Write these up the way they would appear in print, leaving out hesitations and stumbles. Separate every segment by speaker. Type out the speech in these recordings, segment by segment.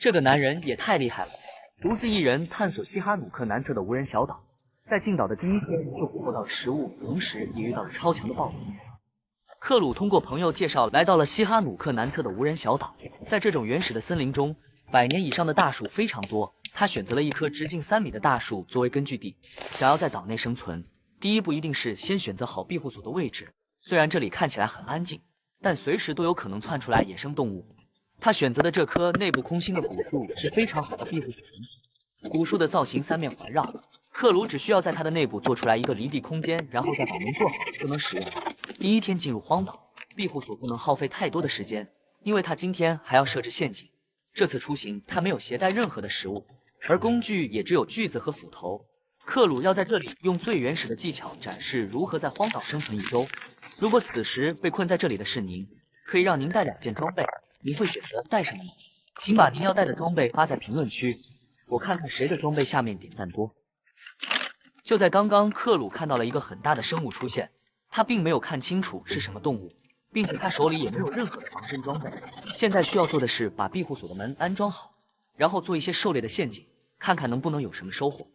Speaker 1: 这个男人也太厉害了，独自一人探索西哈努克南侧的无人小岛，在进岛的第一天就捕获到了食物，同时也遇到了超强的暴雨。克鲁通过朋友介绍来到了西哈努克南侧的无人小岛，在这种原始的森林中，100年以上的大树非常多。他选择了一棵直径3米的大树作为根据地，想要在岛内生存，第一步一定是先选择好庇护所的位置。虽然这里看起来很安静，但随时都有可能窜出来野生动物。他选择的这棵内部空心的古树是非常好的庇护所。古树的造型3面环绕，克鲁只需要在它的内部做出来一个离地空间，然后再把门做好就能使用了。第一天进入荒岛，庇护所不能耗费太多的时间，因为他今天还要设置陷阱。这次出行他没有携带任何的食物，而工具也只有锯子和斧头。克鲁要在这里用最原始的技巧展示如何在荒岛生存1周。如果此时被困在这里的是您，可以让您带2件装备，您会选择带什么呢？请把您要带的装备发在评论区，我看看谁的装备下面点赞多。就在刚刚，克鲁看到了一个很大的生物出现，他并没有看清楚是什么动物，并且他手里也没有任何的防身装备。现在需要做的是把庇护所的门安装好，然后做一些狩猎的陷阱，看看能不能有什么收获。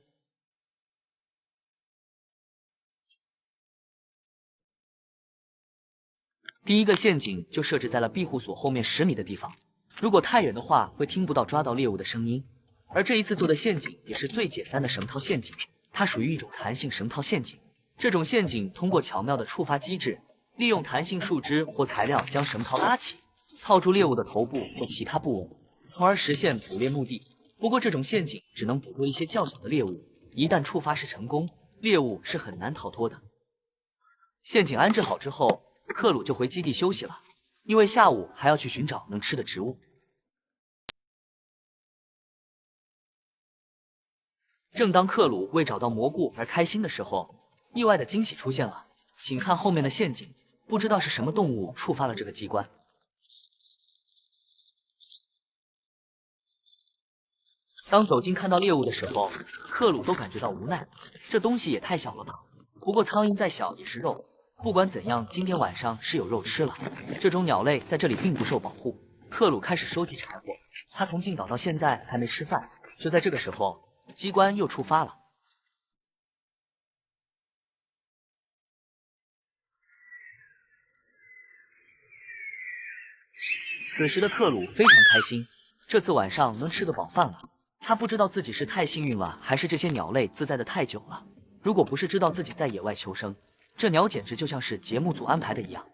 Speaker 1: 第一个陷阱就设置在了庇护所后面10米的地方，如果太远的话会听不到抓到猎物的声音。而这一次做的陷阱也是最简单的绳套陷阱，它属于一种弹性绳套陷阱。这种陷阱通过巧妙的触发机制，利用弹性树枝或材料将绳套拉起，套住猎物的头部或其他部位，从而实现捕猎目的。不过这种陷阱只能捕捉一些较小的猎物，一旦触发时成功，猎物是很难逃脱的。陷阱安置好之后，克鲁就回基地休息了，因为下午还要去寻找能吃的植物。正当克鲁为找到蘑菇而开心的时候，意外的惊喜出现了。请看后面的陷阱，不知道是什么动物触发了这个机关。当走近看到猎物的时候，克鲁都感觉到无奈，这东西也太小了吧。不过苍蝇再小也是肉，不管怎样，今天晚上是有肉吃了。这种鸟类在这里并不受保护。克鲁开始收集柴火，他从进岛到现在还没吃饭。就在这个时候，机关又触发了。此时的克鲁非常开心，这次晚上能吃个饱饭了。他不知道自己是太幸运了，还是这些鸟类自在的太久了。如果不是知道自己在野外求生，这鸟简直就像是节目组安排的一样。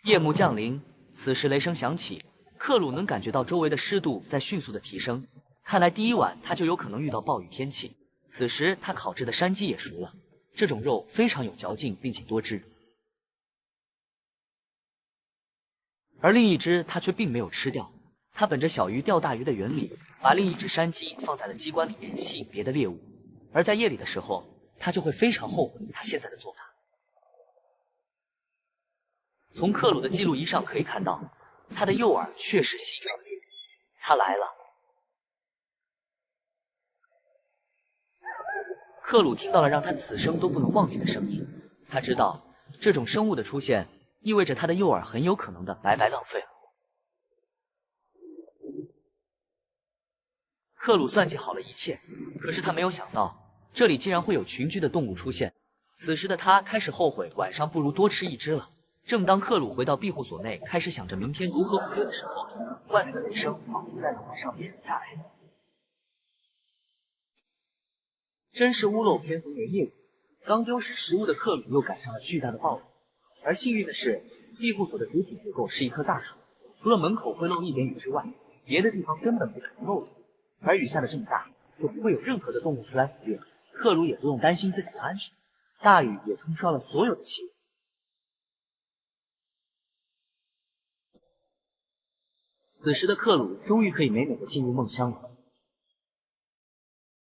Speaker 1: 夜幕降临，此时雷声响起，克鲁能感觉到周围的湿度在迅速的提升，看来第一晚他就有可能遇到暴雨天气。此时他烤制的山鸡也熟了，这种肉非常有嚼劲，并且多汁。而另一只他却并没有吃掉，他本着小鱼钓大鱼的原理，把另一只山鸡放在了鸡冠里面吸引别的猎物。而在夜里的时候，他就会非常后悔他现在的做法。从克鲁的记录仪上可以看到，他的右耳确实吸引了猎物，他来了。克鲁听到了让他此生都不能忘记的声音，他知道这种生物的出现意味着他的右耳很有可能的白白浪费了。克鲁算计好了一切，可是他没有想到这里竟然会有群居的动物出现。此时的他开始后悔晚上不如多吃一只了。正当克鲁回到庇护所内，开始想着明天如何捕猎的时候，外面的雷声仿佛在脑袋上面下来。真是屋漏偏逢连夜雨，刚丢失食物的克鲁又赶上了巨大的暴雨。而幸运的是，庇护所的主体结构是一棵大树，除了门口会漏一点雨之外，别的地方根本不可能漏雨。而雨下的这么大，就不会有任何的动物出来捕猎，克鲁也不用担心自己的安全。大雨也冲刷了所有的气味。此时的克鲁终于可以美美的进入梦乡了。